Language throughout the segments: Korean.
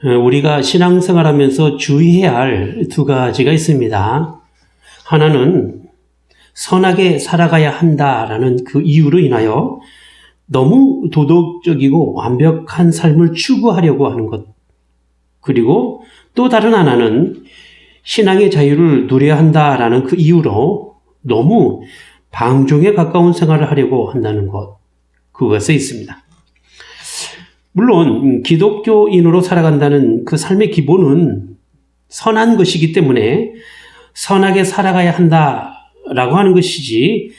우리가 신앙생활하면서 주의해야 할 두 가지가 있습니다. 하나는 선하게 살아가야 한다라는 그 이유로 인하여 너무 도덕적이고 완벽한 삶을 추구하려고 하는 것. 그리고 또 다른 하나는 신앙의 자유를 누려야 한다라는 그 이유로 너무 방종에 가까운 생활을 하려고 한다는 것. 그것에 있습니다. 물론 기독교인으로 살아간다는 그 삶의 기본은 선한 것이기 때문에 선하게 살아가야 한다라고 하는 것이지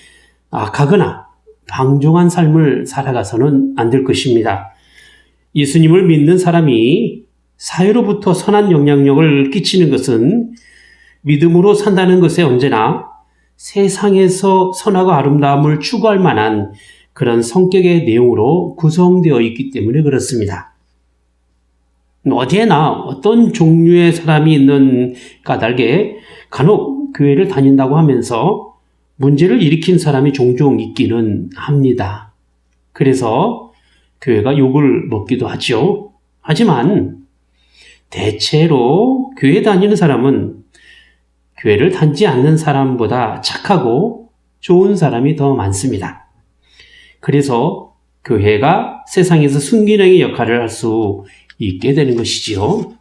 악하거나 방종한 삶을 살아가서는 안 될 것입니다. 예수님을 믿는 사람이 사회로부터 선한 영향력을 끼치는 것은 믿음으로 산다는 것에 언제나 세상에서 선하고 아름다움을 추구할 만한 그런 성격의 내용으로 구성되어 있기 때문에 그렇습니다. 어디에나 어떤 종류의 사람이 있는 까닭에 간혹 교회를 다닌다고 하면서 문제를 일으킨 사람이 종종 있기는 합니다. 그래서 교회가 욕을 먹기도 하죠. 하지만 대체로 교회 다니는 사람은 교회를 다니지 않는 사람보다 착하고 좋은 사람이 더 많습니다. 그래서 교회가 세상에서 순기능의 역할을 할 수 있게 되는 것이지요.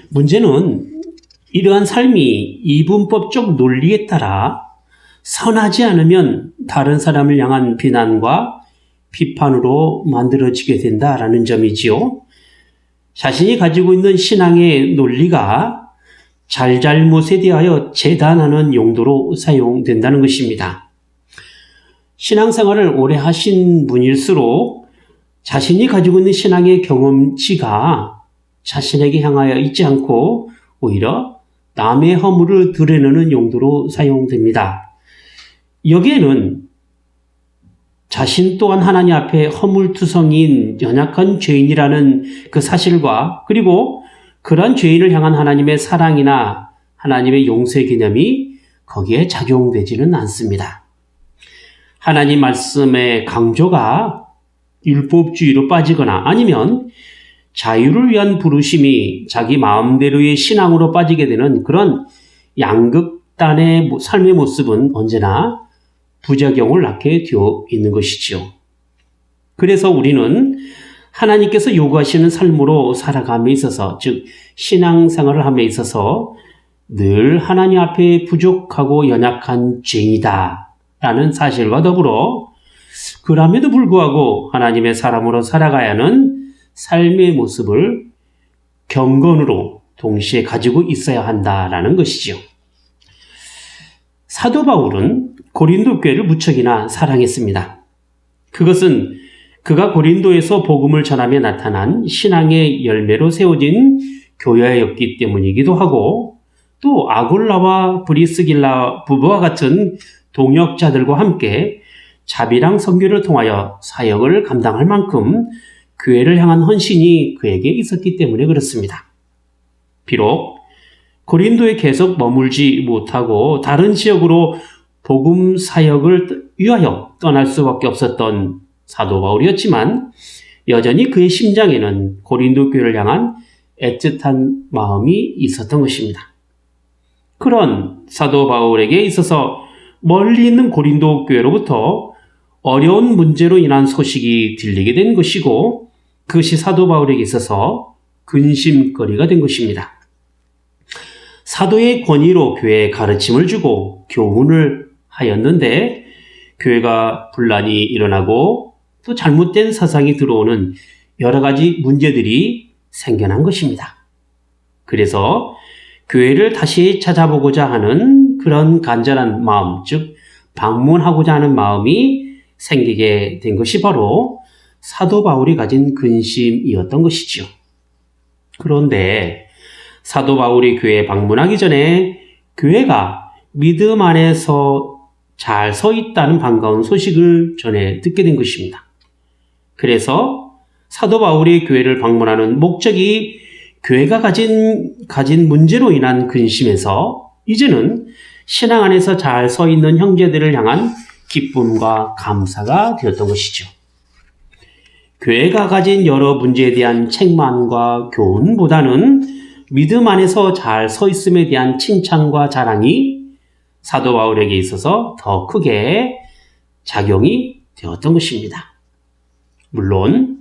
문제는 이러한 삶이 이분법적 논리에 따라 선하지 않으면 다른 사람을 향한 비난과 비판으로 만들어지게 된다라는 점이지요. 자신이 가지고 있는 신앙의 논리가 잘잘못에 대하여 재단하는 용도로 사용된다는 것입니다. 신앙생활을 오래 하신 분일수록 자신이 가지고 있는 신앙의 경험치가 자신에게 향하여 있지 않고 오히려 남의 허물을 드러내는 용도로 사용됩니다. 여기에는 자신 또한 하나님 앞에 허물투성이인 연약한 죄인이라는 그 사실과 그리고 그러한 죄인을 향한 하나님의 사랑이나 하나님의 용서의 개념이 거기에 작용되지는 않습니다. 하나님 말씀의 강조가 율법주의로 빠지거나 아니면 자유를 위한 부르심이 자기 마음대로의 신앙으로 빠지게 되는 그런 양극단의 삶의 모습은 언제나 부작용을 낳게 되어 있는 것이지요. 그래서 우리는 하나님께서 요구하시는 삶으로 살아감에 있어서, 즉 신앙생활을 함에 있어서 늘 하나님 앞에 부족하고 연약한 죄인이다 라는 사실과 더불어 그럼에도 불구하고 하나님의 사람으로 살아가야 하는 삶의 모습을 경건으로 동시에 가지고 있어야 한다라는 것이죠. 사도 바울은 고린도 교회를 무척이나 사랑했습니다. 그것은 그가 고린도에서 복음을 전하며 나타난 신앙의 열매로 세워진 교회였기 때문이기도 하고 또 아골라와 브리스길라 부부와 같은 동역자들과 함께 자비랑 선교를 통하여 사역을 감당할 만큼 교회를 향한 헌신이 그에게 있었기 때문에 그렇습니다. 비록 고린도에 계속 머물지 못하고 다른 지역으로 복음 사역을 위하여 떠날 수밖에 없었던 사도 바울이었지만 여전히 그의 심장에는 고린도 교회를 향한 애틋한 마음이 있었던 것입니다. 그런 사도 바울에게 있어서 멀리 있는 고린도 교회로부터 어려운 문제로 인한 소식이 들리게 된 것이고 그것이 사도 바울에게 있어서 근심거리가 된 것입니다. 사도의 권위로 교회에 가르침을 주고 교훈을 하였는데 교회가 분란이 일어나고 또 잘못된 사상이 들어오는 여러 가지 문제들이 생겨난 것입니다. 그래서 교회를 다시 찾아보고자 하는 그런 간절한 마음, 즉 방문하고자 하는 마음이 생기게 된 것이 바로 사도 바울이 가진 근심이었던 것이죠. 그런데 사도 바울이 교회에 방문하기 전에 교회가 믿음 안에서 잘 서 있다는 반가운 소식을 전해 듣게 된 것입니다. 그래서 사도 바울이 교회를 방문하는 목적이 교회가 가진 문제로 인한 근심에서 이제는 신앙 안에서 잘 서 있는 형제들을 향한 기쁨과 감사가 되었던 것이죠. 교회가 가진 여러 문제에 대한 책망과 교훈보다는 믿음 안에서 잘 서 있음에 대한 칭찬과 자랑이 사도 바울에게 있어서 더 크게 작용이 되었던 것입니다. 물론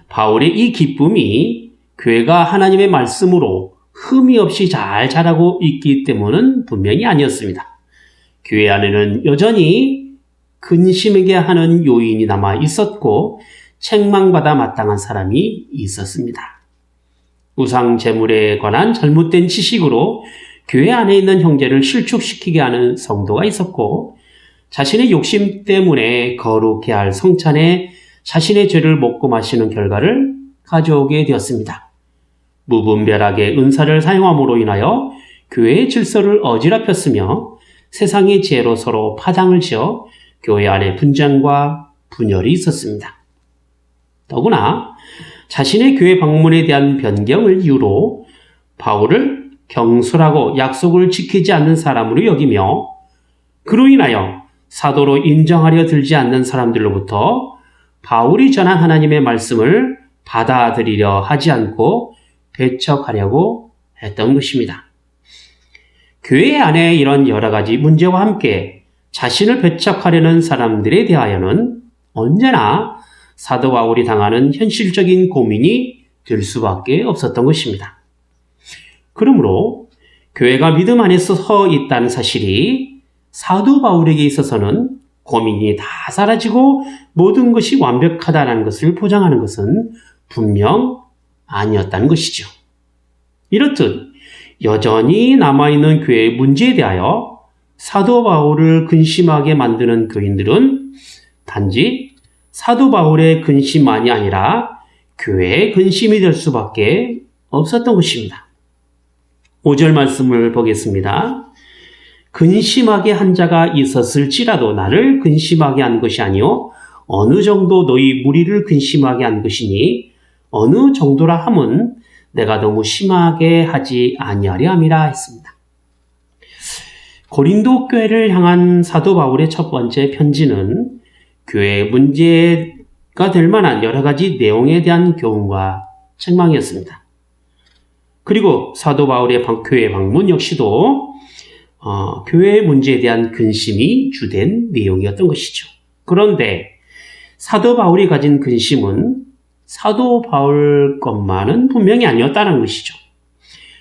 바울의 이 기쁨이 교회가 하나님의 말씀으로 흠이 없이 잘 자라고 있기 때문은 분명히 아니었습니다. 교회 안에는 여전히 근심하게 하는 요인이 남아 있었고 책망받아 마땅한 사람이 있었습니다. 우상 제물에 관한 잘못된 지식으로 교회 안에 있는 형제를 실축시키게 하는 성도가 있었고 자신의 욕심 때문에 거룩해야 할 성찬에 자신의 죄를 먹고 마시는 결과를 가져오게 되었습니다. 무분별하게 은사를 사용함으로 인하여 교회의 질서를 어지럽혔으며 세상의 지혜로 서로 파장을 지어 교회 안에 분쟁과 분열이 있었습니다. 더구나 자신의 교회 방문에 대한 변경을 이유로 바울을 경솔하고 약속을 지키지 않는 사람으로 여기며 그로 인하여 사도로 인정하려 들지 않는 사람들로부터 바울이 전한 하나님의 말씀을 받아들이려 하지 않고 배척하려고 했던 것입니다. 교회 안에 이런 여러 가지 문제와 함께 자신을 배척하려는 사람들에 대하여는 언제나 사도 바울이 당하는 현실적인 고민이 될 수밖에 없었던 것입니다. 그러므로 교회가 믿음 안에서 서 있다는 사실이 사도 바울에게 있어서는 고민이 다 사라지고 모든 것이 완벽하다는 것을 보장하는 것은 분명 아니었다는 것이죠. 이렇듯 여전히 남아있는 교회의 문제에 대하여 사도 바울을 근심하게 만드는 교인들은 단지 사도 바울의 근심만이 아니라 교회의 근심이 될 수밖에 없었던 것입니다. 5절 말씀을 보겠습니다. 근심하게 한 자가 있었을지라도 나를 근심하게 한 것이 아니요 어느 정도 너희 무리를 근심하게 한 것이니 어느 정도라 함은 내가 너무 심하게 하지 아니하려 함이라 했습니다. 고린도 교회를 향한 사도 바울의 첫 번째 편지는 교회의 문제가 될 만한 여러 가지 내용에 대한 교훈과 책망이었습니다. 그리고 사도 바울의 교회 방문 역시도 교회의 문제에 대한 근심이 주된 내용이었던 것이죠. 그런데 사도 바울이 가진 근심은 사도 바울 것만은 분명히 아니었다는 것이죠.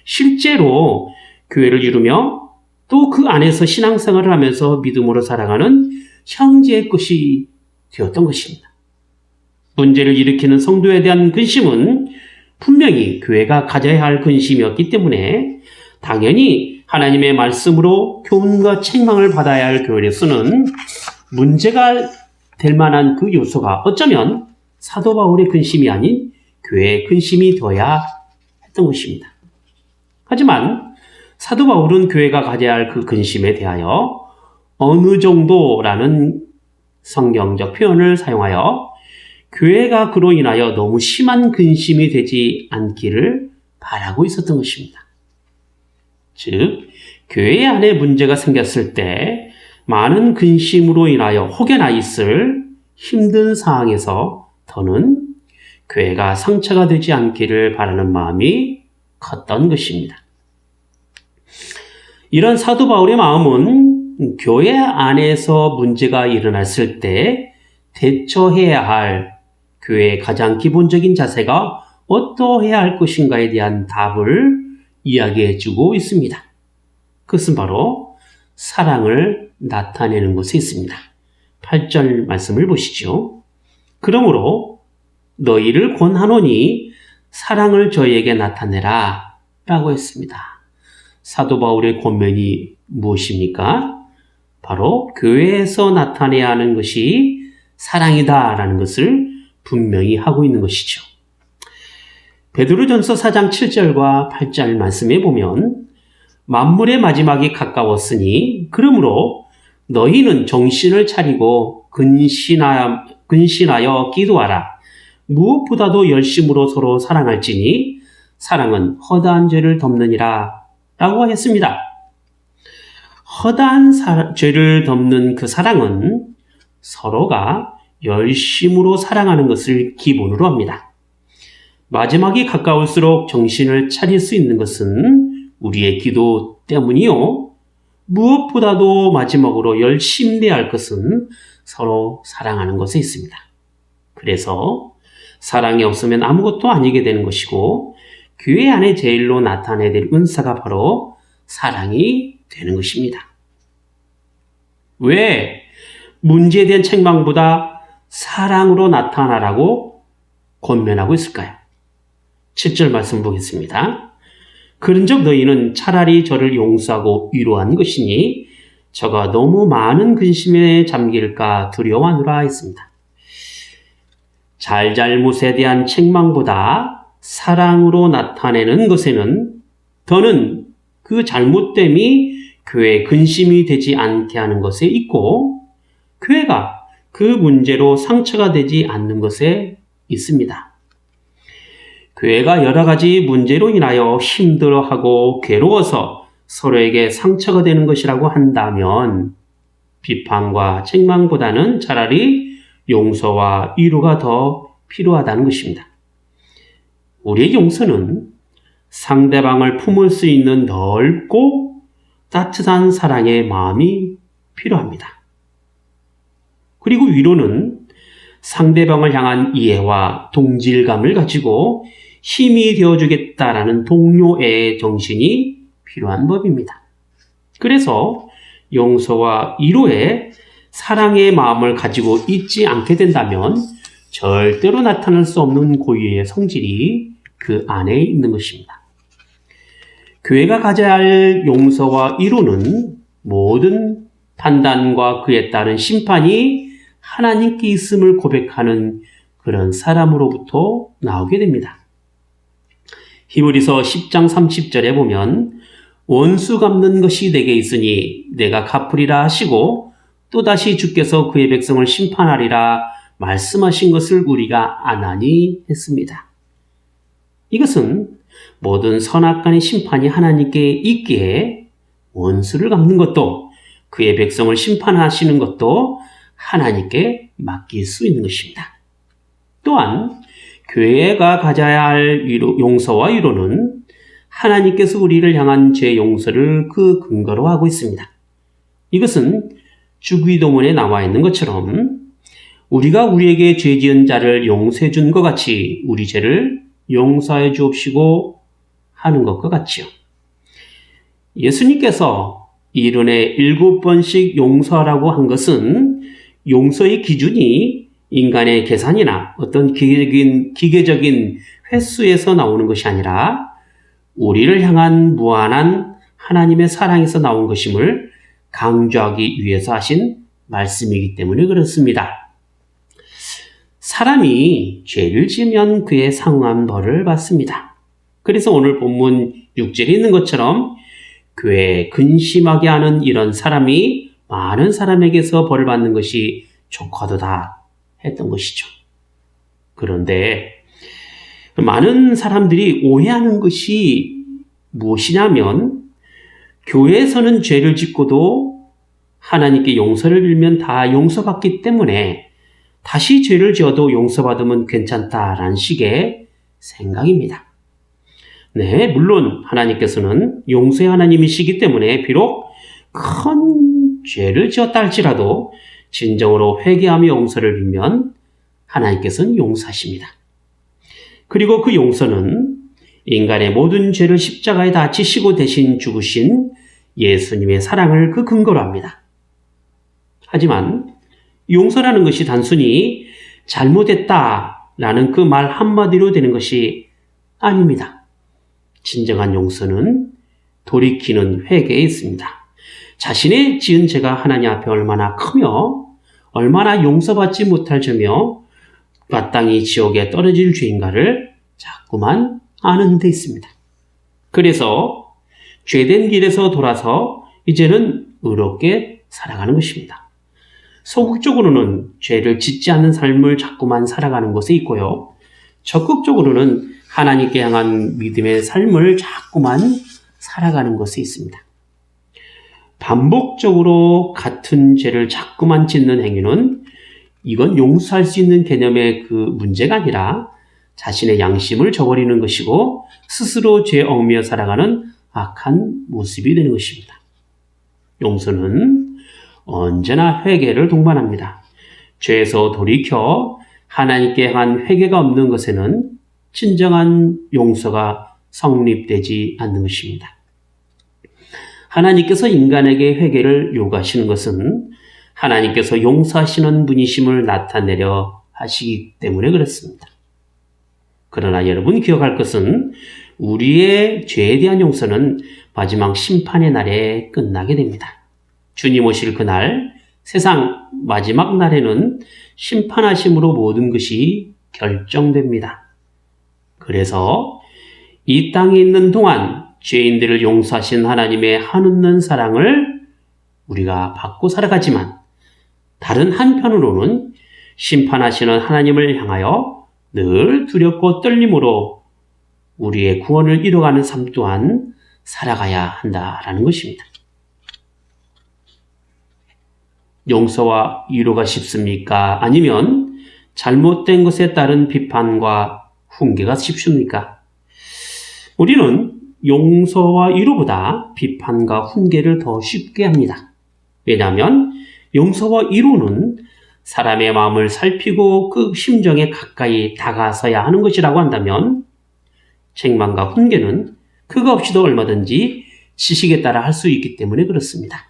실제로 교회를 이루며 또 그 안에서 신앙생활을 하면서 믿음으로 살아가는 형제의 것이 되었던 것입니다. 문제를 일으키는 성도에 대한 근심은 분명히 교회가 가져야 할 근심이었기 때문에 당연히 하나님의 말씀으로 교훈과 책망을 받아야 할 교회에서는 문제가 될 만한 그 요소가 어쩌면 사도 바울의 근심이 아닌 교회의 근심이 되어야 했던 것입니다. 하지만 사도 바울은 교회가 가져야 할 그 근심에 대하여 어느 정도라는 성경적 표현을 사용하여 교회가 그로 인하여 너무 심한 근심이 되지 않기를 바라고 있었던 것입니다. 즉, 교회 안에 문제가 생겼을 때 많은 근심으로 인하여 혹여나 있을 힘든 상황에서 더는 교회가 상처가 되지 않기를 바라는 마음이 컸던 것입니다. 이런 사도 바울의 마음은 교회 안에서 문제가 일어났을 때 대처해야 할 교회의 가장 기본적인 자세가 어떠해야 할 것인가에 대한 답을 이야기해 주고 있습니다. 그것은 바로 사랑을 나타내는 것에 있습니다. 8절 말씀을 보시죠. 그러므로 너희를 권하노니 사랑을 저희에게 나타내라 라고 했습니다. 사도 바울의 권면이 무엇입니까? 바로 교회에서 나타내야 하는 것이 사랑이다라는 것을 분명히 하고 있는 것이죠. 베드로전서 4장 7절과 8절 말씀에 보면 만물의 마지막이 가까웠으니 그러므로 너희는 정신을 차리고 근신하여 기도하라. 무엇보다도 열심으로 서로 사랑할지니 사랑은 허다한 죄를 덮느니라 라고 했습니다. 허다한 죄를 덮는 그 사랑은 서로가 열심으로 사랑하는 것을 기본으로 합니다. 마지막이 가까울수록 정신을 차릴 수 있는 것은 우리의 기도 때문이요. 무엇보다도 마지막으로 열심내야 할 것은 서로 사랑하는 것에 있습니다. 그래서 사랑이 없으면 아무것도 아니게 되는 것이고 교회 안에 제일로 나타내야 될 은사가 바로 사랑이 되는 것입니다. 왜 문제에 대한 책망보다 사랑으로 나타나라고 권면하고 있을까요? 7절 말씀 보겠습니다. 그런즉 너희는 차라리 저를 용서하고 위로한 것이니 저가 너무 많은 근심에 잠길까 두려워하노라 했습니다. 잘잘못에 대한 책망보다 사랑으로 나타내는 것에는 더는 그 잘못됨이 교회의 근심이 되지 않게 하는 것에 있고 교회가 그 문제로 상처가 되지 않는 것에 있습니다. 교회가 여러 가지 문제로 인하여 힘들어하고 괴로워서 서로에게 상처가 되는 것이라고 한다면 비판과 책망보다는 차라리 용서와 위로가 더 필요하다는 것입니다. 우리의 용서는 상대방을 품을 수 있는 넓고 따뜻한 사랑의 마음이 필요합니다. 그리고 위로는 상대방을 향한 이해와 동질감을 가지고 힘이 되어주겠다라는 동료의 정신이 필요한 법입니다. 그래서 용서와 위로에 사랑의 마음을 가지고 있지 않게 된다면 절대로 나타날 수 없는 고유의 성질이 그 안에 있는 것입니다. 교회가 가져야 할 용서와 위로는 모든 판단과 그에 따른 심판이 하나님께 있음을 고백하는 그런 사람으로부터 나오게 됩니다. 히브리서 10장 30절에 보면 원수 갚는 것이 내게 있으니 내가 갚으리라 하시고 또다시 주께서 그의 백성을 심판하리라 말씀하신 것을 우리가 아나니 했습니다. 이것은 모든 선악간의 심판이 하나님께 있기에 원수를 갚는 것도 그의 백성을 심판하시는 것도 하나님께 맡길 수 있는 것입니다. 또한 교회가 가져야 할 용서와 위로는 하나님께서 우리를 향한 죄 용서를 그 근거로 하고 있습니다. 이것은 주기도문에 나와 있는 것처럼 우리가 우리에게 죄 지은 자를 용서해 준 것 같이 우리 죄를 용서해 주옵시고 하는 것과 같지요. 예수님께서 1년에 7번씩 용서하라고 한 것은 용서의 기준이 인간의 계산이나 어떤 기계적인 횟수에서 나오는 것이 아니라 우리를 향한 무한한 하나님의 사랑에서 나온 것임을 강조하기 위해서 하신 말씀이기 때문에 그렇습니다. 사람이 죄를 지으면 그에 상응한 벌을 받습니다. 그래서 오늘 본문 6절에 있는 것처럼 교회에 근심하게 하는 이런 사람이 많은 사람에게서 벌을 받는 것이 좋거도다 했던 것이죠. 그런데 많은 사람들이 오해하는 것이 무엇이냐면 교회에서는 죄를 짓고도 하나님께 용서를 빌면 다 용서받기 때문에 다시 죄를 지어도 용서받으면 괜찮다라는 식의 생각입니다. 네, 물론 하나님께서는 용서의 하나님이시기 때문에 비록 큰 죄를 지었다 할지라도 진정으로 회개하며 용서를 빌면 하나님께서는 용서하십니다. 그리고 그 용서는 인간의 모든 죄를 십자가에 다 지시고 대신 죽으신 예수님의 사랑을 그 근거로 합니다. 하지만 용서라는 것이 단순히 잘못했다라는 그 말 한마디로 되는 것이 아닙니다. 진정한 용서는 돌이키는 회개에 있습니다. 자신의 지은 죄가 하나님 앞에 얼마나 크며 얼마나 용서받지 못할 죄며 마땅히 지옥에 떨어질 죄인가를 자꾸만 아는 데 있습니다. 그래서 죄된 길에서 돌아서 이제는 의롭게 살아가는 것입니다. 소극적으로는 죄를 짓지 않는 삶을 자꾸만 살아가는 것에 있고요. 적극적으로는 하나님께 향한 믿음의 삶을 자꾸만 살아가는 것에 있습니다. 반복적으로 같은 죄를 자꾸만 짓는 행위는 이건 용서할 수 있는 개념의 그 문제가 아니라 자신의 양심을 저버리는 것이고 스스로 죄에 얽매여 살아가는 악한 모습이 되는 것입니다. 용서는 언제나 회개를 동반합니다. 죄에서 돌이켜 하나님께 향한 회개가 없는 것에는 진정한 용서가 성립되지 않는 것입니다. 하나님께서 인간에게 회개를 요구하시는 것은 하나님께서 용서하시는 분이심을 나타내려 하시기 때문에 그렇습니다. 그러나 여러분 기억할 것은 우리의 죄에 대한 용서는 마지막 심판의 날에 끝나게 됩니다. 주님 오실 그날 세상 마지막 날에는 심판하심으로 모든 것이 결정됩니다. 그래서 이 땅에 있는 동안 죄인들을 용서하신 하나님의 한없는 사랑을 우리가 받고 살아가지만 다른 한편으로는 심판하시는 하나님을 향하여 늘 두렵고 떨림으로 우리의 구원을 이뤄가는 삶 또한 살아가야 한다라는 것입니다. 용서와 위로가 쉽습니까? 아니면 잘못된 것에 따른 비판과 훈계가 쉽습니까? 우리는 용서와 위로보다 비판과 훈계를 더 쉽게 합니다. 왜냐하면 용서와 위로는 사람의 마음을 살피고 그 심정에 가까이 다가서야 하는 것이라고 한다면 책망과 훈계는 그거 없이도 얼마든지 지식에 따라 할 수 있기 때문에 그렇습니다.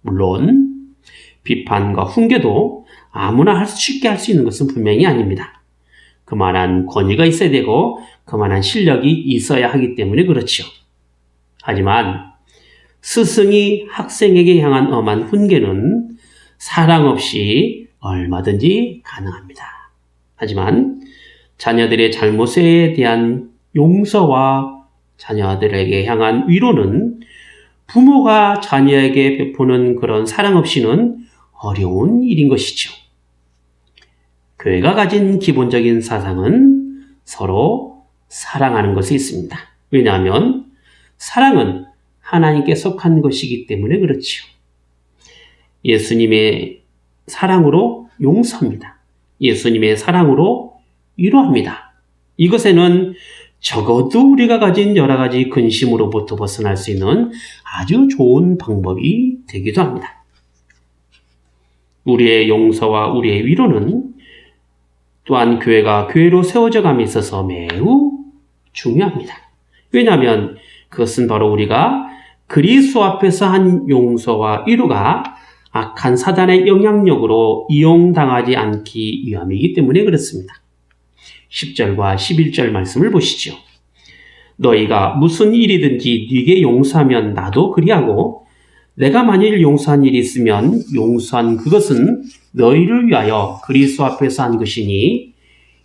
물론 비판과 훈계도 아무나 쉽게 할 수 있는 것은 분명히 아닙니다. 그만한 권위가 있어야 되고 그만한 실력이 있어야 하기 때문에 그렇죠. 하지만 스승이 학생에게 향한 엄한 훈계는 사랑 없이 얼마든지 가능합니다. 하지만 자녀들의 잘못에 대한 용서와 자녀들에게 향한 위로는 부모가 자녀에게 베푸는 그런 사랑 없이는 어려운 일인 것이죠. 교회가 가진 기본적인 사상은 서로 사랑하는 것에 있습니다. 왜냐하면 사랑은 하나님께 속한 것이기 때문에 그렇지요. 예수님의 사랑으로 용서합니다. 예수님의 사랑으로 위로합니다. 이것에는 적어도 우리가 가진 여러 가지 근심으로부터 벗어날 수 있는 아주 좋은 방법이 되기도 합니다. 우리의 용서와 우리의 위로는 또한 교회가 교회로 세워져 감에 있어서 매우 중요합니다. 왜냐하면 그것은 바로 우리가 그리스도 앞에서 한 용서와 위로가 악한 사단의 영향력으로 이용당하지 않기 위함이기 때문에 그렇습니다. 10절과 11절 말씀을 보시죠. 너희가 무슨 일이든지 네게 용서하면 나도 그리하고 내가 만일 용서한 일이 있으면 용서한 그것은 너희를 위하여 그리스도 앞에서 한 것이니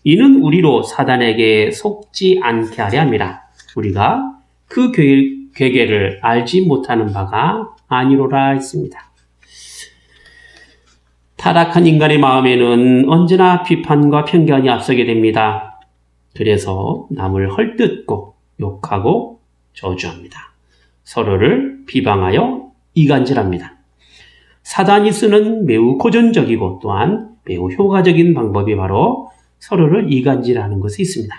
이는 우리로 사단에게 속지 않게 하려 함이라. 우리가 그 괴계를 알지 못하는 바가 아니로라 했습니다. 타락한 인간의 마음에는 언제나 비판과 편견이 앞서게 됩니다. 그래서 남을 헐뜯고 욕하고 저주합니다. 서로를 비방하여 이간질합니다. 사단이 쓰는 매우 고전적이고 또한 매우 효과적인 방법이 바로 서로를 이간질하는 것이 있습니다.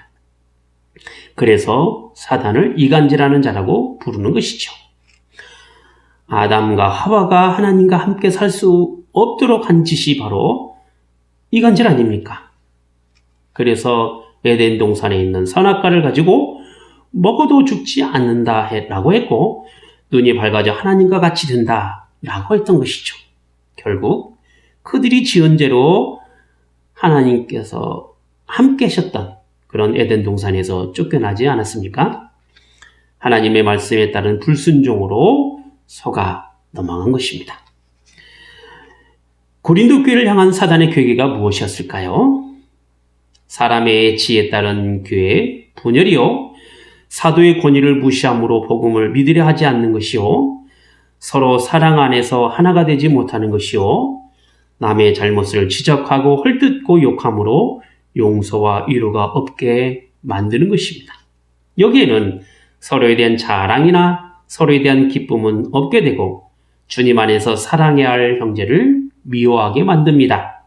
그래서 사단을 이간질하는 자라고 부르는 것이죠. 아담과 하와가 하나님과 함께 살 수 없도록 한 짓이 바로 이간질 아닙니까? 그래서 에덴 동산에 있는 선악과를 가지고 먹어도 죽지 않는다라고 했고 눈이 밝아져 하나님과 같이 된다라고 했던 것이죠. 결국 그들이 지은 죄로 하나님께서 함께 하셨던 그런 에덴 동산에서 쫓겨나지 않았습니까? 하나님의 말씀에 따른 불순종으로 속아 넘어간 것입니다. 고린도 교회를 향한 사단의 괴계가 무엇이었을까요? 사람의 지혜에 따른 교회 분열이요, 사도의 권위를 무시함으로 복음을 믿으려 하지 않는 것이요, 서로 사랑 안에서 하나가 되지 못하는 것이요, 남의 잘못을 지적하고 헐뜯고 욕함으로 용서와 위로가 없게 만드는 것입니다. 여기에는 서로에 대한 자랑이나 서로에 대한 기쁨은 없게 되고 주님 안에서 사랑해야 할 형제를 미워하게 만듭니다.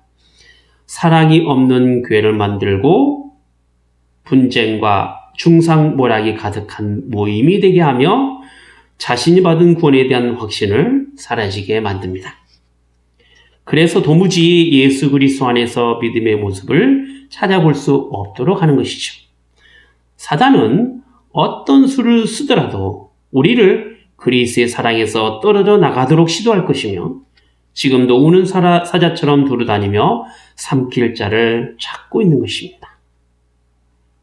사랑이 없는 교회를 만들고 분쟁과 중상모략이 가득한 모임이 되게 하며 자신이 받은 구원에 대한 확신을 사라지게 만듭니다. 그래서 도무지 예수 그리스도 안에서 믿음의 모습을 찾아볼 수 없도록 하는 것이죠. 사단은 어떤 수를 쓰더라도 우리를 그리스도의 사랑에서 떨어져 나가도록 시도할 것이며 지금도 우는 사자처럼 두루다니며 삼킬 자를 찾고 있는 것입니다.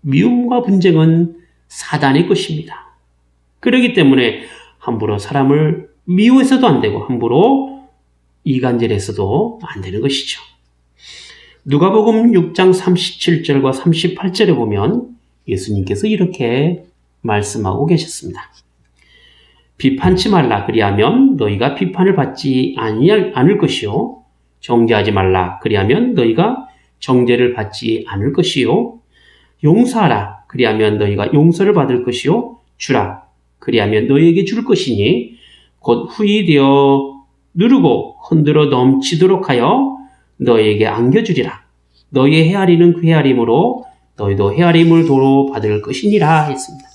미움과 분쟁은 사단의 것입니다. 그렇기 때문에 함부로 사람을 미워해서도 안 되고 함부로 이간질해서도 안 되는 것이죠. 누가복음 6장 37절과 38절에 보면 예수님께서 이렇게 말씀하고 계셨습니다. 비판치 말라 그리하면 너희가 비판을 받지 않을 것이요 정죄하지 말라 그리하면 너희가 정죄를 받지 않을 것이요 용서하라 그리하면 너희가 용서를 받을 것이요 주라 그리하면 너희에게 줄 것이니 곧 후히 되어 누르고 흔들어 넘치도록 하여 너희에게 안겨주리라. 너희의 헤아리는 그 헤아림으로 너희도 헤아림을 도로 받을 것이니라 했습니다.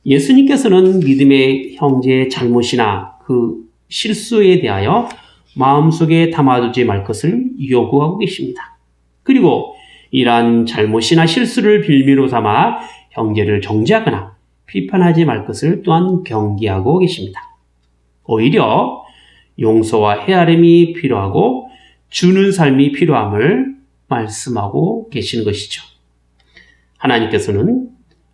예수님께서는 믿음의 형제의 잘못이나 그 실수에 대하여 마음속에 담아두지 말 것을 요구하고 계십니다. 그리고 이러한 잘못이나 실수를 빌미로 삼아 형제를 정죄하거나 비판하지 말 것을 또한 경계하고 계십니다. 오히려 용서와 헤아림이 필요하고 주는 삶이 필요함을 말씀하고 계시는 것이죠. 하나님께서는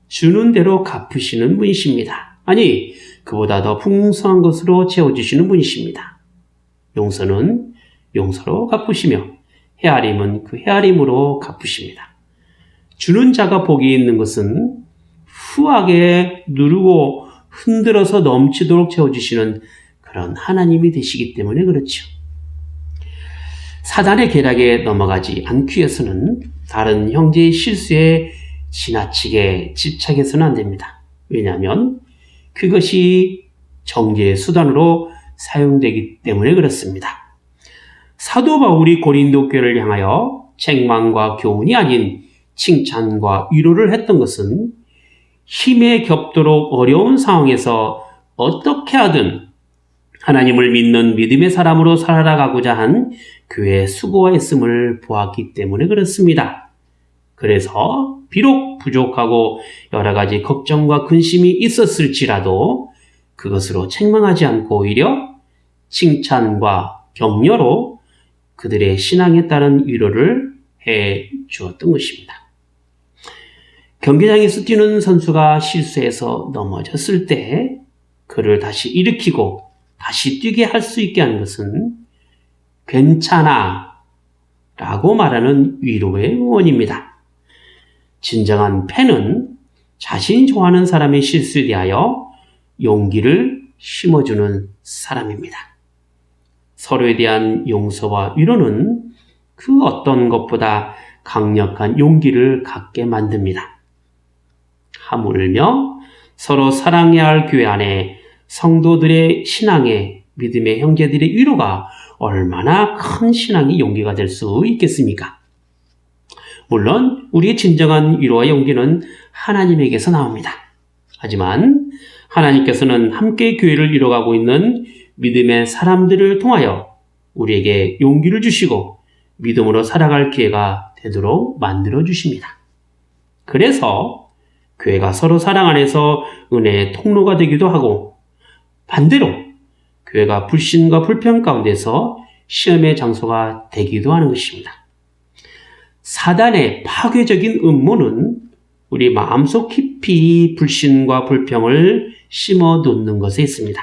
주는 대로 갚으시는 분이십니다. 아니, 그보다 더 풍성한 것으로 채워주시는 분이십니다. 용서는 용서로 갚으시며 헤아림은 그 헤아림으로 갚으십니다. 주는 자가 복이 있는 것은 후하게 누르고 흔들어서 넘치도록 채워주시는 그런 하나님이 되시기 때문에 그렇죠. 사단의 계략에 넘어가지 않기 위해서는 다른 형제의 실수에 지나치게 집착해서는 안 됩니다. 왜냐하면 그것이 정죄의 수단으로 사용되기 때문에 그렇습니다. 사도 바울이 고린도 교회를 향하여 책망과 교훈이 아닌 칭찬과 위로를 했던 것은 힘에 겹도록 어려운 상황에서 어떻게 하든 하나님을 믿는 믿음의 사람으로 살아가고자 한 그의 수고와 애씀을 보았기 때문에 그렇습니다. 그래서 비록 부족하고 여러 가지 걱정과 근심이 있었을지라도 그것으로 책망하지 않고 오히려 칭찬과 격려로 그들의 신앙에 따른 위로를 해 주었던 것입니다. 경기장에서 뛰는 선수가 실수해서 넘어졌을 때 그를 다시 일으키고 다시 뛰게 할 수 있게 하는 것은 괜찮아 라고 말하는 위로의 응원입니다. 진정한 팬은 자신이 좋아하는 사람의 실수에 대하여 용기를 심어주는 사람입니다. 서로에 대한 용서와 위로는 그 어떤 것보다 강력한 용기를 갖게 만듭니다. 하물며 서로 사랑해야 할 교회 안에 성도들의 신앙의 믿음의 형제들의 위로가 얼마나 큰 신앙의 용기가 될 수 있겠습니까? 물론 우리의 진정한 위로와 용기는 하나님에게서 나옵니다. 하지만 하나님께서는 함께 교회를 이뤄가고 있는 믿음의 사람들을 통하여 우리에게 용기를 주시고 믿음으로 살아갈 기회가 되도록 만들어 주십니다. 그래서 교회가 서로 사랑 안에서 은혜의 통로가 되기도 하고 반대로 교회가 불신과 불평 가운데서 시험의 장소가 되기도 하는 것입니다. 사단의 파괴적인 음모는 우리 마음속 깊이 불신과 불평을 심어 놓는 것에 있습니다.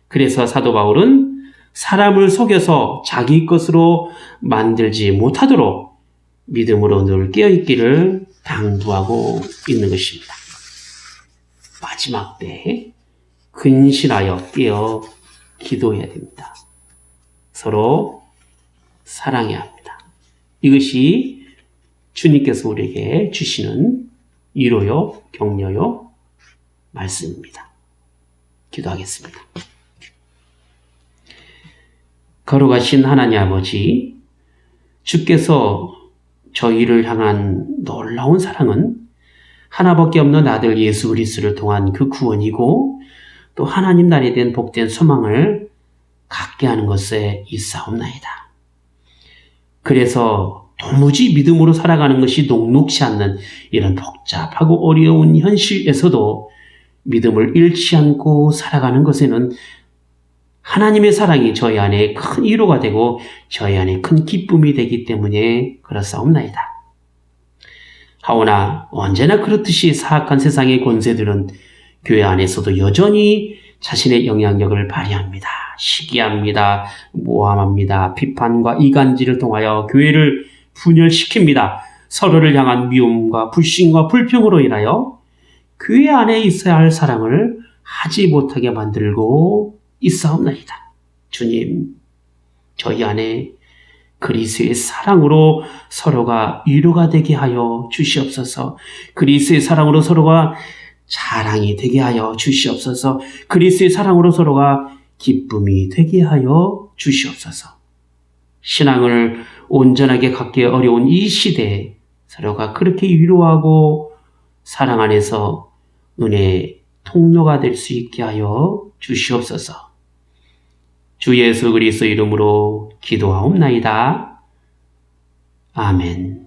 그래서 사도 바울은 사람을 속여서 자기 것으로 만들지 못하도록 믿음으로 늘 깨어있기를 당부하고 있는 것입니다. 마지막 때에 근신하여 깨어 기도해야 됩니다. 서로 사랑해야 합니다. 이것이 주님께서 우리에게 주시는 위로요, 격려요, 말씀입니다. 기도하겠습니다. 거룩하신 하나님 아버지, 주께서 저희를 향한 놀라운 사랑은 하나밖에 없는 아들 예수 그리스도를 통한 그 구원이고 또 하나님 나라에 대한 복된 소망을 갖게 하는 것에 있사옵나이다. 그래서 도무지 믿음으로 살아가는 것이 녹록지 않는 이런 복잡하고 어려운 현실에서도 믿음을 잃지 않고 살아가는 것에는 하나님의 사랑이 저희 안에 큰 위로가 되고 저희 안에 큰 기쁨이 되기 때문에 그렇사옵나이다. 하오나 언제나 그렇듯이 사악한 세상의 권세들은 교회 안에서도 여전히 자신의 영향력을 발휘합니다. 시기합니다. 모함합니다. 비판과 이간질을 통하여 교회를 분열시킵니다. 서로를 향한 미움과 불신과 불평으로 인하여 교회 안에 있어야 할 사랑을 하지 못하게 만들고 있사옵나이다. 주님, 저희 안에 그리스도의 사랑으로 서로가 위로가 되게 하여 주시옵소서. 그리스도의 사랑으로 서로가 자랑이 되게 하여 주시옵소서. 그리스도의 사랑으로 서로가 기쁨이 되게 하여 주시옵소서. 신앙을 온전하게 갖기 어려운 이 시대에 서로가 그렇게 위로하고 사랑 안에서 은혜의 통로가 될 수 있게 하여 주시옵소서. 주 예수 그리스도 이름으로 기도하옵나이다. 아멘.